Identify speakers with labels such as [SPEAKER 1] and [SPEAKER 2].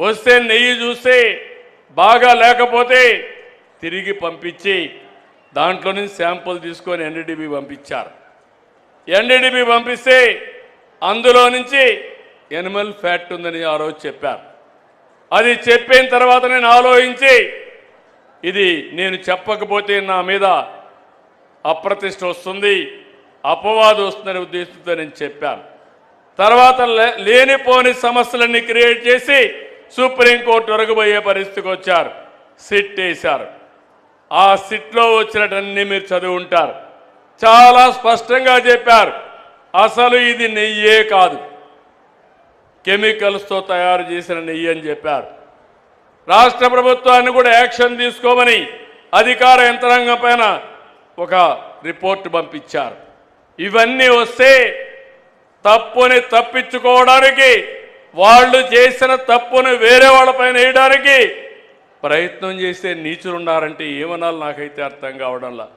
[SPEAKER 1] వస్తే నెయ్యి చూస్తే బాగా లేకపోతే తిరిగి పంపించి దాంట్లో నుంచి శాంపుల్ తీసుకొని ఎన్డీడీబీ పంపించారు. ఎన్డీడీబీ పంపిస్తే అందులో నుంచి ఎనిమల్ ఫ్యాట్ ఉందని ఆ రోజు చెప్పారు. అది చెప్పిన తర్వాత నేను ఆలోచించి ఇది నేను చెప్పకపోతే నా మీద అప్రతిష్ట వస్తుంది, అపవాదు వస్తుందనే ఉద్దేశంతో నేను చెప్పాను. తర్వాత లేనిపోని సమస్యలన్నీ క్రియేట్ చేసి సుప్రీంకోర్టు వరకు పోయే పరిస్థితికి వచ్చారు. సిట్ వేశారు. ఆ సిట్లో వచ్చినటన్నీ మీరు చదివి ఉంటారు. చాలా స్పష్టంగా చెప్పారు, అసలు ఇది నెయ్యే కాదు, కెమికల్స్తో తయారు చేసిన నెయ్యి అని చెప్పారు. రాష్ట్ర ప్రభుత్వాన్ని కూడా యాక్షన్ తీసుకోమని అధికార యంత్రాంగం పైన ఒక రిపోర్ట్ పంపించారు. ఇవన్నీ వస్తే తప్పుని తప్పించుకోవడానికి, వాళ్ళు చేసిన తప్పును వేరే వాళ్ళపైన వేయడానికి ప్రయత్నం చేసే నీచులున్నారంటే ఏమనాలి నాకైతే అర్థం కావడంలా.